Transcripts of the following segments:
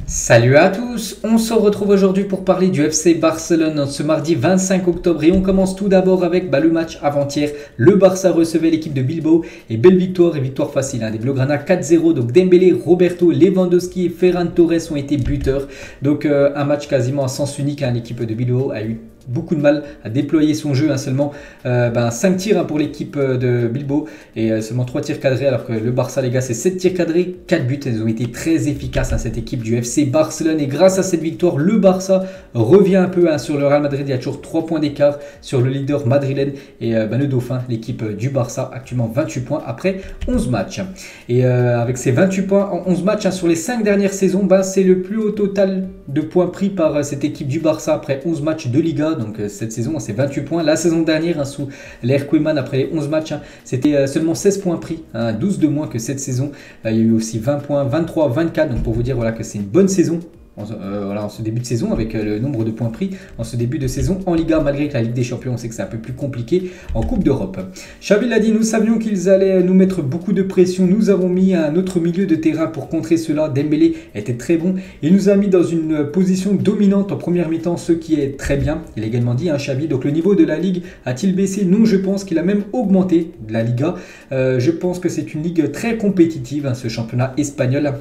Salut à tous, on se retrouve aujourd'hui pour parler du FC Barcelone ce mardi 25 octobre et on commence tout d'abord avec le match avant-hier. Le Barça recevait l'équipe de Bilbao et belle victoire et victoire facile. Des Blaugrana 4-0, donc Dembélé, Roberto, Lewandowski et Ferran Torres ont été buteurs. Donc un match quasiment à sens unique. L'équipe de Bilbao a eu beaucoup de mal à déployer son jeu, seulement 5 tirs pour l'équipe de Bilbao et seulement 3 tirs cadrés, alors que le Barça, les gars, c'est 7 tirs cadrés, 4 buts. Ils ont été très efficaces cette équipe du FC Barcelone, et grâce à cette victoire, le Barça revient un peu sur le Real Madrid. Il y a toujours 3 points d'écart sur le leader madrilène et le dauphin, l'équipe du Barça, actuellement 28 points après 11 matchs. Et avec ces 28 points en 11 matchs sur les 5 dernières saisons, c'est le plus haut total de points pris par cette équipe du Barça après 11 matchs de Liga. Donc cette saison, c'est 28 points. La saison dernière, sous l'ère Koeman, après les 11 matchs, c'était seulement 16 points pris, 12 de moins que cette saison. Il y a eu aussi 20 points, 23, 24. Donc pour vous dire que c'est une bonne saison. En ce début de saison, avec le nombre de points pris en ce début de saison en Liga, malgré que la Ligue des Champions, on sait que c'est un peu plus compliqué en Coupe d'Europe. Xavi l'a dit, nous savions qu'ils allaient nous mettre beaucoup de pression. Nous avons mis un autre milieu de terrain pour contrer cela. Dembélé était très bon. Il nous a mis dans une position dominante en première mi-temps, ce qui est très bien. Il a également dit, Xavi, donc le niveau de la Ligue a-t-il baissé? Non, je pense qu'il a même augmenté de la Liga. Je pense que c'est une ligue très compétitive, ce championnat espagnol.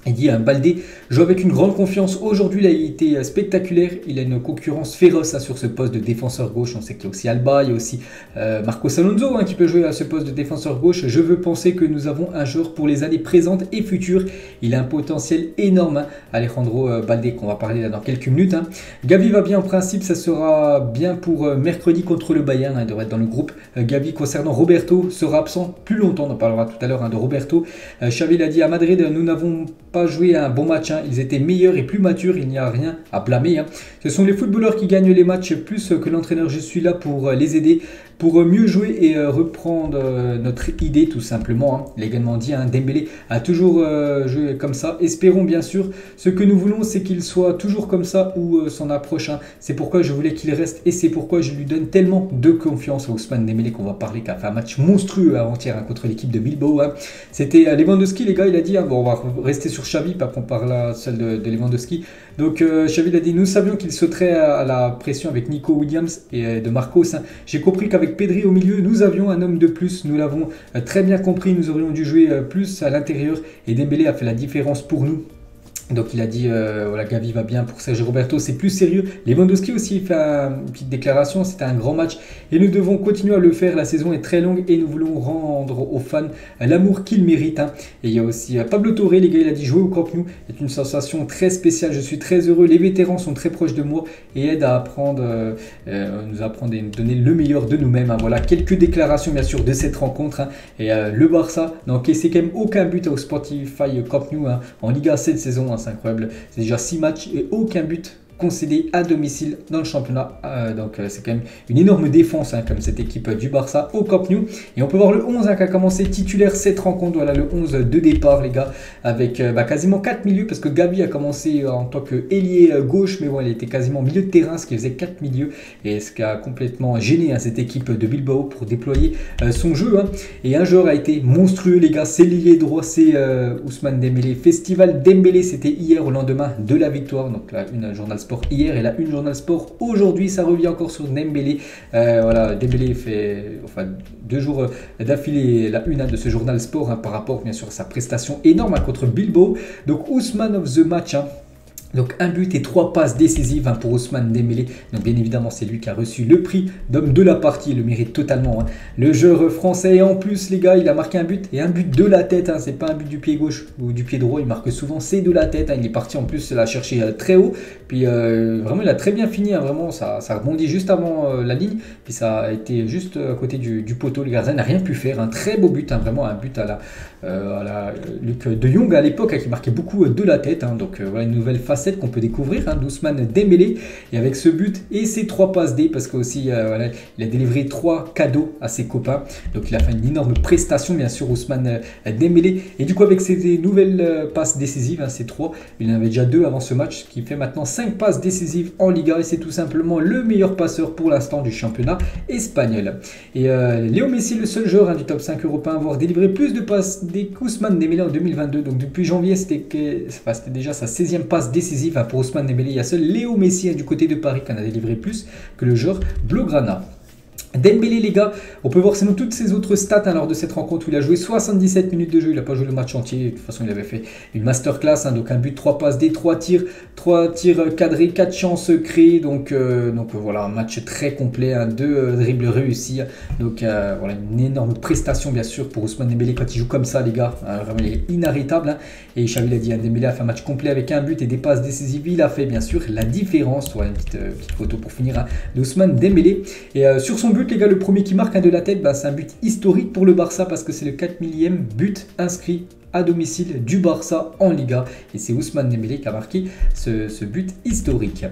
Il dit Baldé joue avec une grande confiance. Aujourd'hui, il a été spectaculaire. Il a une concurrence féroce sur ce poste de défenseur gauche. On sait qu'il y a aussi Alba, il y a aussi Marcos Alonso qui peut jouer à ce poste de défenseur gauche. Je veux penser que nous avons un joueur pour les années présentes et futures. Il a un potentiel énorme, Alejandro Baldé, qu'on va parler dans quelques minutes. Gavi va bien en principe, ça sera bien pour mercredi contre le Bayern. Il devrait être dans le groupe. Gavi, concernant Roberto, sera absent plus longtemps. On en parlera tout à l'heure de Roberto. Xavi l'a dit à Madrid, nous n'avons pas joué un bon match, ils étaient meilleurs et plus matures, il n'y a rien à blâmer. Ce sont les footballeurs qui gagnent les matchs plus que l'entraîneur. Je suis là pour les aider, pour mieux jouer et reprendre notre idée tout simplement. Il a également dit, Dembélé a toujours joué comme ça. Espérons bien sûr, ce que nous voulons, c'est qu'il soit toujours comme ça ou son approche. C'est pourquoi je voulais qu'il reste et c'est pourquoi je lui donne tellement de confiance à Ousmane Dembélé, qu'on va parler, qui a fait un match monstrueux avant-hier contre l'équipe de Bilbao. C'était Lewandowski, les gars, il a dit, on va rester sur Xavi, pas qu'on parle là seul de Lewandowski. Donc Xavi l'a dit, nous savions qu'il sauterait à la pression avec Nico Williams et de Marcos. J'ai compris qu'avec Pedri au milieu, nous avions un homme de plus. Nous l'avons très bien compris, nous aurions dû jouer plus à l'intérieur et Dembélé a fait la différence pour nous. Donc il a dit, Gavi va bien pour Sergio Roberto, c'est plus sérieux. Lewandowski aussi fait une petite déclaration, c'était un grand match et nous devons continuer à le faire. La saison est très longue et nous voulons rendre aux fans l'amour qu'ils méritent. Et il y a aussi Pablo Torre, les gars, il a dit, jouer au Camp Nou est une sensation très spéciale, je suis très heureux. Les vétérans sont très proches de moi et aident à apprendre, nous apprendre et nous donner le meilleur de nous-mêmes. Voilà quelques déclarations bien sûr de cette rencontre. Et le Barça n'a encaissé quand même aucun but au Spotify Camp Nou en Liga cette saison. C'est incroyable, c'est déjà 6 matchs et aucun but concédé à domicile dans le championnat. Donc c'est quand même une énorme défense comme cette équipe du Barça au Camp Nou. Et on peut voir le 11 qui a commencé titulaire cette rencontre. Voilà le 11 de départ, les gars, avec quasiment 4 milieux, parce que Gavi a commencé en tant qu'ailier gauche, mais bon, il était quasiment milieu de terrain, ce qui faisait 4 milieux, et ce qui a complètement gêné cette équipe de Bilbao pour déployer son jeu. Et un joueur a été monstrueux, les gars, c'est l'ailier droit, c'est Ousmane Dembélé. Festival Dembélé, c'était hier au lendemain de la victoire. Donc là, une Journal Sport hier et la une Journal Sport aujourd'hui, ça revient encore sur Dembélé. Dembélé fait 2 jours d'affilée la une de ce Journal Sport par rapport bien sûr à sa prestation énorme contre Bilbao. Donc Ousmane of the match. Donc un but et 3 passes décisives pour Ousmane Dembélé. Donc bien évidemment c'est lui qui a reçu le prix d'homme de la partie. Il le mérite totalement. Le joueur français, et en plus les gars, il a marqué un but et un but de la tête. C'est pas un but du pied gauche ou du pied droit. Il marque souvent, c'est de la tête. Il est parti en plus la chercher très haut. Puis vraiment il a très bien fini. Vraiment ça rebondit juste avant la ligne. Puis ça a été juste à côté du poteau. Le gardien n'a rien pu faire. Un très beau but. Vraiment un but à la Luc de Jong à l'époque qui marquait beaucoup de la tête. Donc voilà une nouvelle face facette qu'on peut découvrir d'Ousmane Dembélé. Et avec ce but et ses 3 passes D, parce qu'aussi voilà, il a délivré 3 cadeaux à ses copains. Donc il a fait une énorme prestation bien sûr Ousmane Dembélé. Et du coup avec ces nouvelles passes décisives, ces 3, il en avait déjà 2 avant ce match, ce qui fait maintenant 5 passes décisives en Liga. Et c'est tout simplement le meilleur passeur pour l'instant du championnat espagnol. Et Léo Messi, le seul joueur du top 5 européen à avoir délivré plus de passes D qu'Ousmane Dembélé en 2022. Donc depuis janvier, c'était déjà sa 16e passe décisive pour Ousmane Dembélé. Il y a seul Léo Messi du côté de Paris qui en a délivré plus que le joueur Blaugrana. Dembélé, les gars, on peut voir sinon toutes ses autres stats lors de cette rencontre où il a joué 77 minutes de jeu. Il n'a pas joué le match entier. De toute façon, il avait fait une masterclass. Donc un but, 3 passes D, 3 tirs cadrés, 4 chances créées. Donc voilà, un match très complet. 2 dribbles réussis. Donc voilà, une énorme prestation bien sûr pour Ousmane Dembélé quand il joue comme ça, les gars. Vraiment, il est inarrêtable. Et Xavi l'a dit, Dembélé a fait un match complet avec un but et des passes décisives. Il a fait bien sûr la différence. Voilà, une petite photo pour finir d'Ousmane Dembélé. Et sur son but, les gars, le premier qui marque de la tête, c'est un but historique pour le Barça parce que c'est le 4 millième but inscrit à domicile du Barça en Liga. Et c'est Ousmane Dembélé qui a marqué ce but historique.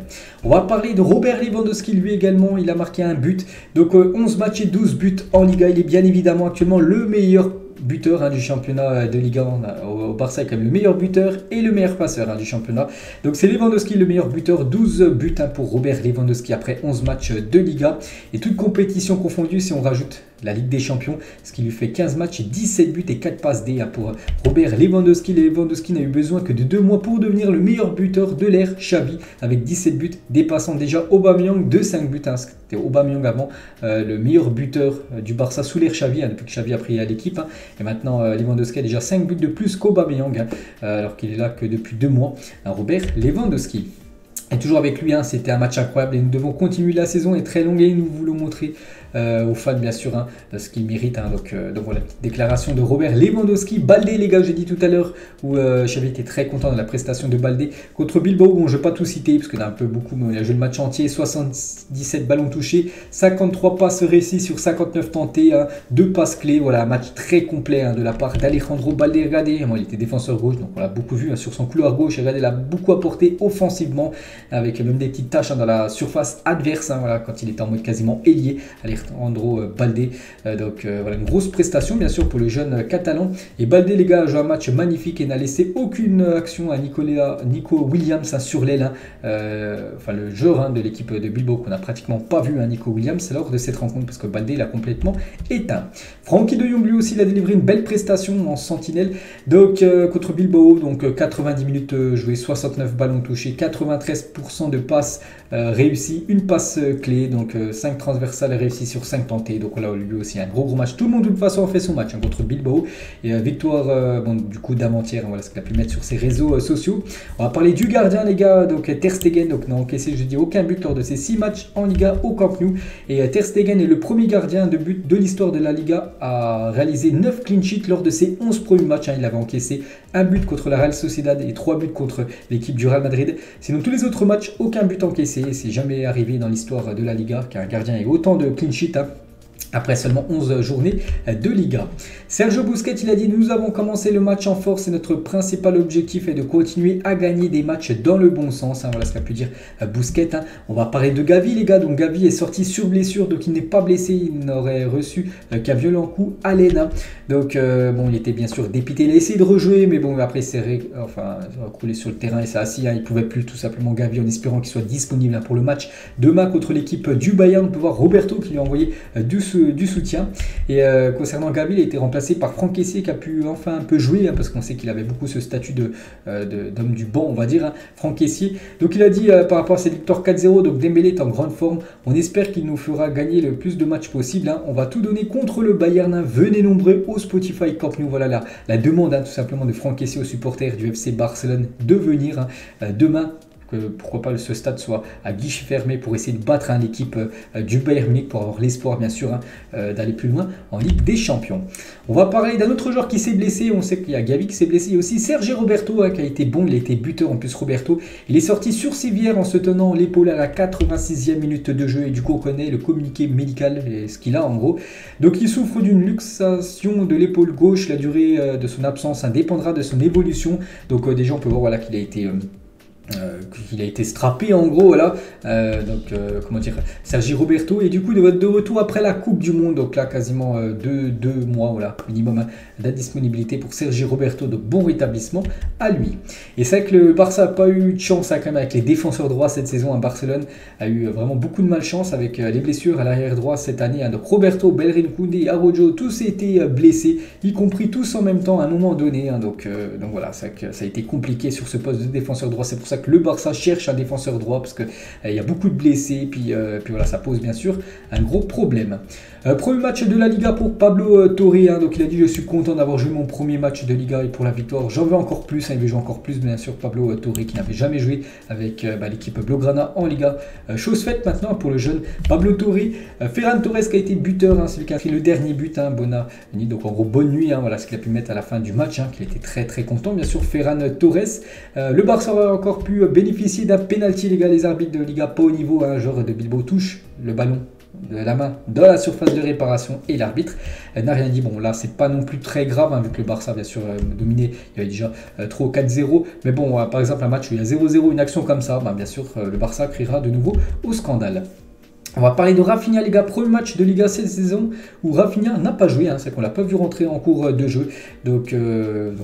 On va parler de Robert Lewandowski, lui également, il a marqué un but. Donc 11 matchs et 12 buts en Liga. Il est bien évidemment actuellement le meilleur buteur du championnat de Liga. Au Barça, quand même le meilleur buteur et le meilleur passeur du championnat. Donc c'est Lewandowski le meilleur buteur, 12 buts pour Robert Lewandowski après 11 matchs de Liga. Et toute compétition confondue, si on rajoute la Ligue des Champions, ce qui lui fait 15 matchs, 17 buts et 4 passes D pour Robert Lewandowski. Lewandowski n'a eu besoin que de 2 mois pour devenir le meilleur buteur de l'ère Xavi avec 17 buts, dépassant déjà Aubameyang de 5 buts. C'était Aubameyang avant le meilleur buteur du Barça sous l'ère Xavi, depuis que Xavi a pris l'équipe. Et maintenant Lewandowski a déjà 5 buts de plus qu'Aubameyang, alors qu'il est là que depuis 2 mois. Robert Lewandowski. Et toujours avec lui, c'était un match incroyable et nous devons continuer. La saison est très longue et nous voulons montrer aux fans bien sûr ce qu'il mérite. Donc voilà, petite déclaration de Robert Lewandowski. Baldé, les gars, j'ai dit tout à l'heure où j'avais été très content de la prestation de Baldé contre Bilbao. Bon, je ne vais pas tout citer parce qu'il y en a un peu beaucoup, mais il a joué le match entier. 77 ballons touchés, 53 passes réussies sur 59 tentées, 2 passes clés. Voilà, un match très complet de la part d'Alejandro Baldé. Regardez, il était défenseur gauche, donc on l'a beaucoup vu sur son couloir gauche. Regardez, il a beaucoup apporté offensivement avec même des petites tâches dans la surface adverse. Voilà, quand il était en mode quasiment ailier. Alejandro Baldé, donc voilà une grosse prestation bien sûr pour le jeune catalan. Et Baldé, les gars, a joué un match magnifique et n'a laissé aucune action à Nico Williams sur l'aile, enfin le joueur de l'équipe de Bilbao qu'on n'a pratiquement pas vu, Nico Williams, lors de cette rencontre parce que Baldé l'a complètement éteint. Frenkie de Jong, lui aussi, il a délivré une belle prestation en sentinelle donc contre Bilbao, donc 90 minutes jouées, 69 ballons touchés, 93% de passes réussies, une passe clé, donc 5 transversales réussies sur 5 tentés. Donc là, lui aussi, un gros match. Tout le monde, de toute façon, a fait son match contre Bilbao. Et victoire, du coup, d'avant-hier. Voilà ce qu'il a pu mettre sur ses réseaux sociaux. On va parler du gardien, les gars. Donc, Ter Stegen. Donc, n'a encaissé, je dis, aucun but lors de ses 6 matchs en Liga au Camp Nou. Et Ter Stegen est le premier gardien de but de l'histoire de la Liga à réaliser 9 clean sheets lors de ses 11 premiers matchs. Il avait encaissé un but contre la Real Sociedad et 3 buts contre l'équipe du Real Madrid. Sinon, tous les autres matchs, aucun but encaissé. C'est jamais arrivé dans l'histoire de la Liga qu'un gardien ait autant de clean sheet après seulement 11 journées de Liga. Sergio Busquets, il a dit: nous avons commencé le match en force et notre principal objectif est de continuer à gagner des matchs dans le bon sens. Voilà ce qu'a pu dire Busquets. On va parler de Gavi, les gars. Donc Gavi est sorti sur blessure, donc il n'est pas blessé. Il n'aurait reçu qu'un violent coup à l'aine. Donc bon, il était bien sûr dépité. Il a essayé de rejouer, mais bon, après c'est coulé sur le terrain et c'est assis. Il ne pouvait plus tout simplement Gavi, en espérant qu'il soit disponible pour le match demain contre l'équipe du Bayern. On peut voir Roberto qui lui a envoyé du soutien. Et concernant Gavi, il a été remplacé par Franck Kessié qui a pu enfin un peu jouer, parce qu'on sait qu'il avait beaucoup ce statut d'homme du banc, on va dire, Franck Kessié. Donc il a dit par rapport à cette victoire 4-0, donc Dembélé est en grande forme, on espère qu'il nous fera gagner le plus de matchs possible, on va tout donner contre le Bayern, venez nombreux au Spotify Camp Nou. Voilà la demande tout simplement de Franck Kessié aux supporters du FC Barcelone de venir demain. Pourquoi pas ce stade soit à guichet fermé pour essayer de battre l'équipe du Bayern Munich, pour avoir l'espoir bien sûr d'aller plus loin en Ligue des Champions. On va parler d'un autre joueur qui s'est blessé. On sait qu'il y a Gavi qui s'est blessé. Il y a aussi Sergi Roberto qui a été bon, il a été buteur en plus. Roberto, il est sorti sur civière en se tenant l'épaule à la 86e minute de jeu, et du coup on connaît le communiqué médical et ce qu'il a en gros. Donc il souffre d'une luxation de l'épaule gauche. La durée de son absence dépendra de son évolution. Donc déjà on peut voir qu'il a été qu'il a été strappé en gros, voilà. Comment dire, Sergi Roberto est du coup de retour après la Coupe du Monde, donc là quasiment deux mois, voilà, minimum hein, d'indisponibilité pour Sergi Roberto, de bon rétablissement à lui. Et c'est vrai que le Barça n'a pas eu de chance hein, quand même avec les défenseurs droits cette saison à Barcelone, a eu vraiment beaucoup de malchance avec les blessures à l'arrière droit cette année, hein. Donc Roberto, Bellerin, Koundé, Araujo, tous étaient blessés, y compris tous en même temps à un moment donné, hein. Donc voilà, c'est vrai que ça a été compliqué sur ce poste de défenseur droit, c'est pour ça que le Barça cherche un défenseur droit parce qu'il y a beaucoup de blessés, puis voilà, ça pose bien sûr un gros problème. Premier match de la Liga pour Pablo Torre, hein, donc il a dit je suis content d'avoir joué mon premier match de Liga et pour la victoire j'en veux encore plus, hein, il veut jouer encore plus bien sûr. Pablo Torre qui n'avait jamais joué avec l'équipe Blaugrana en Liga, chose faite maintenant pour le jeune Pablo Torre. Ferran Torres qui a été buteur, hein, celui qui a pris le dernier but, hein, Bonani, donc en gros bonne nuit, hein, voilà ce qu'il a pu mettre à la fin du match, hein, qu'il était très très content bien sûr Ferran Torres. Le Barça aurait encore pu bénéficier d'un penalty, les gars, les arbitres de Liga pas au niveau, un joueur de Bilbao touche le ballon de la main dans la surface de réparation et l'arbitre n'a rien dit. Bon là c'est pas non plus très grave hein, vu que le Barça bien sûr dominé, il y avait déjà 3 ou 4-0, mais bon par exemple un match où il y a 0-0, une action comme ça, bien sûr le Barça criera de nouveau au scandale. On va parler de Rafinha, les gars, premier match de Liga cette saison où Rafinha n'a pas joué, hein, c'est qu'on l'a pas vu rentrer en cours de jeu. Donc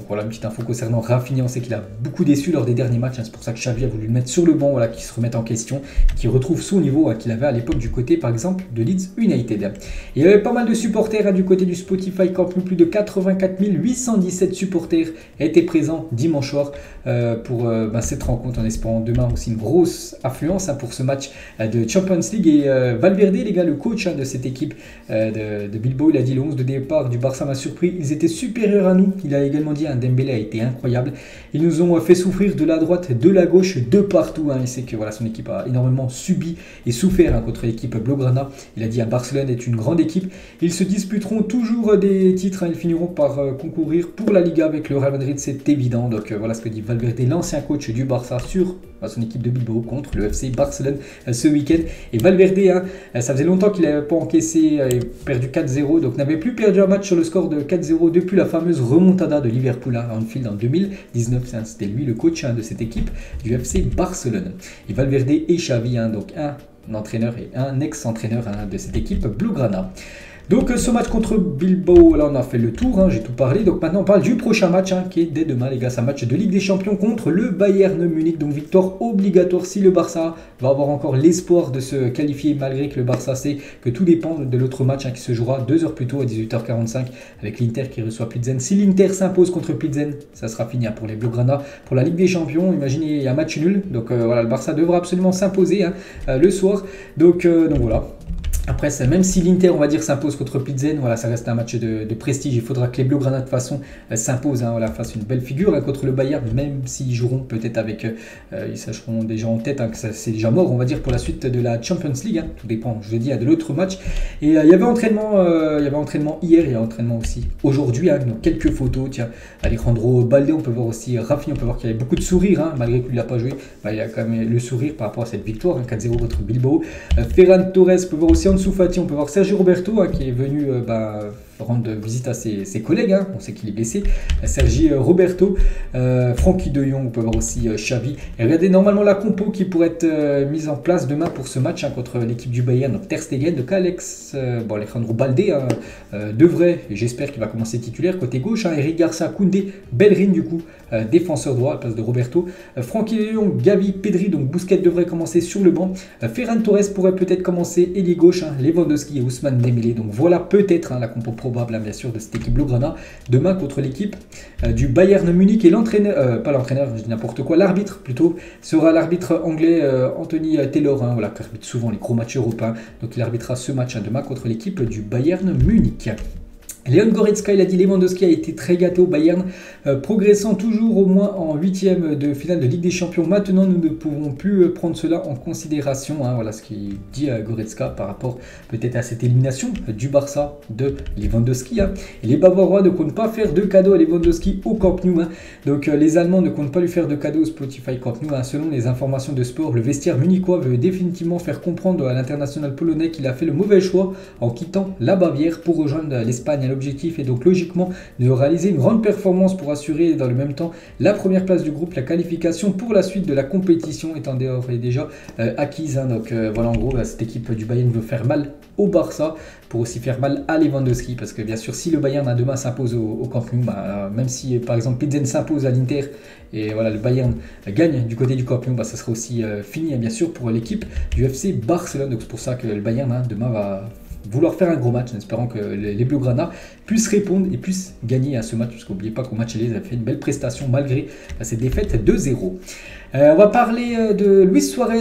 voilà une petite info concernant Rafinha, on sait qu'il a beaucoup déçu lors des derniers matchs, hein, c'est pour ça que Xavi a voulu le mettre sur le banc, voilà, qu'il se remette en question, qu'il retrouve son niveau hein, qu'il avait à l'époque du côté par exemple de Leeds United. Et il y avait pas mal de supporters hein, du côté du Spotify Camp Nou, plus de 84 817 supporters étaient présents dimanche soir pour cette rencontre, en espérant demain aussi une grosse affluence hein, pour ce match de Champions League. Et Valverde, les gars, le coach hein, de cette équipe de Bilbao, il a dit le 11 de départ du Barça m'a surpris, ils étaient supérieurs à nous. Il a également dit Dembélé a été incroyable, ils nous ont fait souffrir de la droite, de la gauche, de partout, hein. Il sait que voilà, son équipe a énormément subi et souffert hein, contre l'équipe Blaugrana. Il a dit Barcelone est une grande équipe, ils se disputeront toujours des titres, hein. Ils finiront par concourir pour la Liga avec le Real Madrid, c'est évident. Donc voilà ce que dit Valverde, l'ancien coach du Barça, sur son équipe de Bilbao contre le FC Barcelone ce week-end. Et Valverde, hein, ça faisait longtemps qu'il n'avait pas encaissé et perdu 4-0, donc n'avait plus perdu un match sur le score de 4-0 depuis la fameuse remontada de Liverpool à Anfield en 2019. Hein, c'était lui le coach hein, de cette équipe du FC Barcelone. Et Valverde et Xavi, hein, donc un entraîneur et un ex-entraîneur hein, de cette équipe Blaugrana. Donc ce match contre Bilbao, là on a fait le tour, hein, j'ai tout parlé. Donc maintenant on parle du prochain match hein, qui est dès demain les gars, c'est un match de Ligue des Champions contre le Bayern Munich. Donc victoire obligatoire si le Barça va avoir encore l'espoir de se qualifier, malgré que le Barça sait que tout dépend de l'autre match hein, qui se jouera 2 heures plus tôt à 18h45 avec l'Inter qui reçoit Pilsen. Si l'Inter s'impose contre Pilsen, ça sera fini hein, pour les Blaugrana. Pour la Ligue des Champions, imaginez il y a un match nul, donc voilà, le Barça devra absolument s'imposer hein, le soir. Donc voilà. Après, même si l'Inter, on va dire, s'impose contre Pilsen, voilà, ça reste un match de prestige. Il faudra que les Blaugrana, de toute façon, s'imposent, hein, voilà, fassent une belle figure hein, contre le Bayern, même s'ils joueront peut-être avec, ils seront déjà en tête, hein, que c'est déjà mort, on va dire, pour la suite de la Champions League. Hein, tout dépend, je le dis, de l'autre match. Et il y avait entraînement hier, il y a entraînement aussi aujourd'hui. Hein, donc quelques photos, tiens, Alejandro Balde, on peut voir aussi Rafinha, on peut voir qu'il y avait beaucoup de sourires, hein, malgré qu'il n'a pas joué. Il y a quand même le sourire par rapport à cette victoire, hein, 4-0 contre Bilbao. Ferran Torres, on peut voir aussi Ansu Fati, on peut voir Sergi Roberto hein, qui est venu rendre visite à ses collègues, hein. On sait qu'il est blessé. Sergi Roberto, Frenkie de Jong, on peut voir aussi Xavi. Et regardez normalement la compo qui pourrait être mise en place demain pour ce match hein, contre l'équipe du Bayern. Donc Ter Stegen, donc Alejandro Balde devrait, j'espère qu'il va commencer titulaire côté gauche. Hein, Eric Garcia, Koundé, Bellerin du coup, défenseur droit à la place de Roberto. Frenkie de Jong, Gavi, Pedri, donc Busquets devrait commencer sur le banc. Ferran Torres pourrait peut-être commencer ailier gauche, hein, Lewandowski et Ousmane Dembélé. Donc voilà peut-être hein, la compo probable hein, bien sûr de cette équipe Blaugrana demain contre l'équipe du Bayern Munich. Et l'entraîneur, pas l'entraîneur, je dis n'importe quoi, l'arbitre plutôt, sera l'arbitre anglais Anthony Taylor, hein, voilà, qui arbitre souvent les gros matchs européens. Donc il arbitrera ce match hein, demain contre l'équipe du Bayern Munich. Leon Goretzka, il a dit Lewandowski a été très gâté au Bayern, progressant toujours au moins en 8e de finale de Ligue des Champions. Maintenant, nous ne pouvons plus prendre cela en considération. Hein, voilà ce qu'il dit à Goretzka par rapport peut-être à cette élimination du Barça de Lewandowski. Hein. Et les Bavarois ne comptent pas faire de cadeaux à Lewandowski au Camp Nou. Hein. Donc les Allemands ne comptent pas lui faire de cadeaux au Spotify Camp Nou. Hein. Selon les informations de sport, le vestiaire munichois veut définitivement faire comprendre à l'international polonais qu'il a fait le mauvais choix en quittant la Bavière pour rejoindre l'Espagne L'objectif est donc logiquement de réaliser une grande performance pour assurer dans le même temps la première place du groupe, la qualification pour la suite de la compétition étant déjà acquise. Donc voilà, en gros, cette équipe du Bayern veut faire mal au Barça pour aussi faire mal à Lewandowski, parce que bien sûr si le Bayern demain s'impose au Camp Nou, même si par exemple Pilsen s'impose à l'Inter et voilà le Bayern gagne du côté du Camp Nou, ça sera aussi fini bien sûr pour l'équipe du FC Barcelone. Donc c'est pour ça que le Bayern demain va vouloir faire un gros match en espérant que les Blaugrana puissent répondre et puissent gagner à ce match, parce qu'oubliez pas qu'au match aller, ils avaient fait une belle prestation malgré cette défaite 2-0. On va parler de Luis Suarez.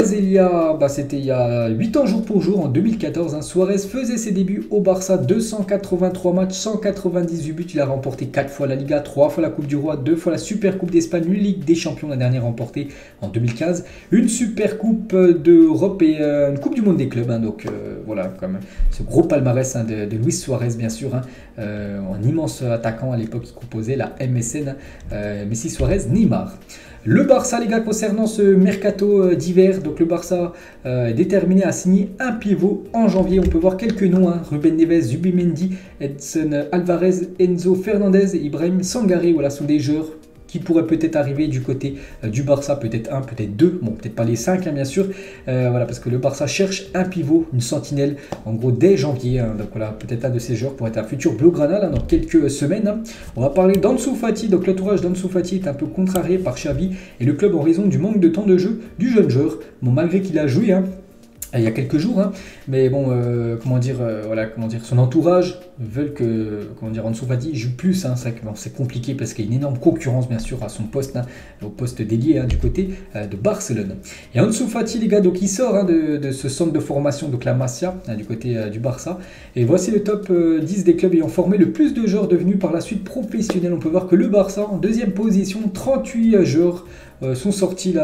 C'était il y a 8 ans jour pour jour, en 2014. Suarez faisait ses débuts au Barça, 283 matchs, 198 buts. Il a remporté 4 fois la Liga, 3 fois la Coupe du Roi, 2 fois la Super Coupe d'Espagne, une Ligue des Champions, la dernière remportée en 2015, une Super Coupe d'Europe et une Coupe du Monde des clubs. Donc voilà, quand même, ce gros palmarès de Luis Suarez, bien sûr. Un immense attaquant à l'époque qui composait la MSN, Messi, Suarez, Neymar. Le Barça, les gars, concernant ce mercato d'hiver, donc le Barça est déterminé à signer un pivot en janvier. On peut voir quelques noms, Ruben Neves, Zubimendi, Edson Alvarez, Enzo Fernandez, Ibrahim Sangaré. Voilà, sont des joueurs qui pourraient peut-être arriver du côté du Barça, peut-être un, peut-être deux, bon peut-être pas les 5 bien sûr, voilà, parce que le Barça cherche un pivot, une sentinelle, en gros dès janvier, donc voilà, peut-être un de ces joueurs pourrait être un futur Blaugrana dans quelques semaines. On va parler d'Ansu Fati. Donc l'entourage d'Ansu Fati est un peu contrarié par Xavi et le club en raison du manque de temps de jeu du jeune joueur, bon malgré qu'il a joué il y a quelques jours, mais bon, son entourage veulent que, Ansu Fati joue plus. C'est vrai que c'est compliqué parce qu'il y a une énorme concurrence bien sûr à son poste, au poste dédié du côté de Barcelone. Et Ansu Fati, les gars, donc il sort de ce centre de formation, donc la Masia, du côté du Barça. Et voici le top 10 des clubs ayant formé le plus de joueurs devenus par la suite professionnels. On peut voir que le Barça en deuxième position, 38 joueurs sont sortis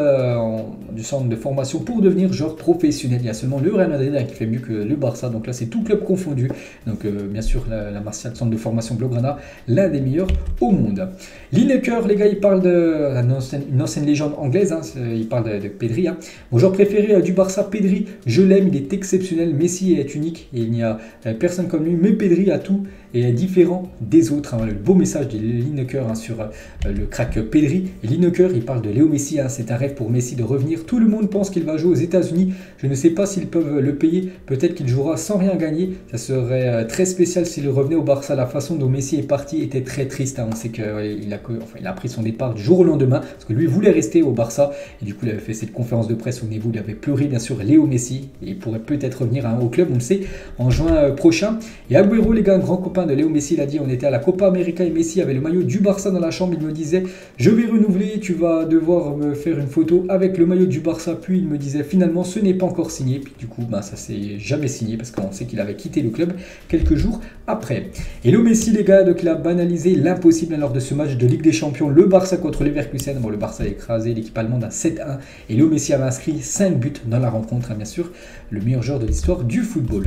du centre de formation pour devenir joueurs professionnels. Il y a seulement le Real Madrid qui fait mieux que le Barça, donc là c'est tout club confondu. Donc bien sûr la Masia, le centre de formation Blaugrana, l'un des meilleurs au monde. Lineker, les gars, il parle d'une ancienne légende anglaise, il parle de Pedri. Mon joueur préféré du Barça, Pedri, je l'aime, il est exceptionnel, Messi est unique et il n'y a personne comme lui, mais Pedri a tout et est différent des autres. Le beau message de Lineker sur le crack Pedri. Et Lineker, il parle de Léo Messi, c'est un rêve pour Messi de revenir. Tout le monde pense qu'il va jouer aux États-Unis. Je ne sais pas s'ils peuvent le payer. Peut-être qu'il jouera sans rien gagner. Ça serait très spécial s'il revenait au Barça. La façon dont Messi est parti était très triste. On sait qu'il a pris son départ du jour au lendemain parce que lui voulait rester au Barça. Et du coup, il avait fait cette conférence de presse où il avait pleuré, bien sûr, Léo Messi. Et il pourrait peut-être revenir au club, on le sait, en juin prochain. Et Agüero, les gars, un grand copain de Léo Messi, il a dit, on était à la Copa América et Messi avait le maillot du Barça dans la chambre. Il me disait, je vais renouveler, tu vas devoir me faire une photo avec le maillot du Barça. Puis il me disait, finalement ce n'est pas encore signé. Puis du coup ça s'est jamais signé parce qu'on sait qu'il avait quitté le club quelques jours après. Et Léo Messi, les gars, donc il a banalisé l'impossible lors de ce match de Ligue des Champions, le Barça contre Leverkusen. Bon, le Barça a écrasé l'équipe allemande à 7-1 et Léo Messi avait inscrit 5 buts dans la rencontre, bien sûr, le meilleur joueur de l'histoire du football.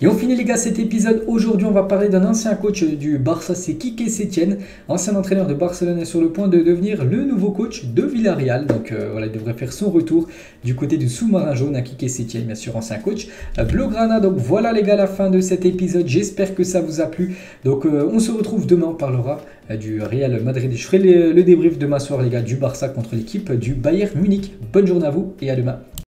Et on finit, les gars, cet épisode. Aujourd'hui, on va parler d'un ancien coach du Barça, c'est Quique Setién, ancien entraîneur de Barcelone, est sur le point de devenir le nouveau coach de Villarreal. Donc voilà, il devrait faire son retour du côté du sous-marin jaune, Quique Setién, bien sûr, ancien coach Blaugrana. Donc voilà, les gars, la fin de cet épisode. J'espère que ça vous a plu. Donc on se retrouve demain, on parlera du Real Madrid. Je ferai le débrief demain soir, les gars, du Barça contre l'équipe du Bayern Munich. Bonne journée à vous et à demain.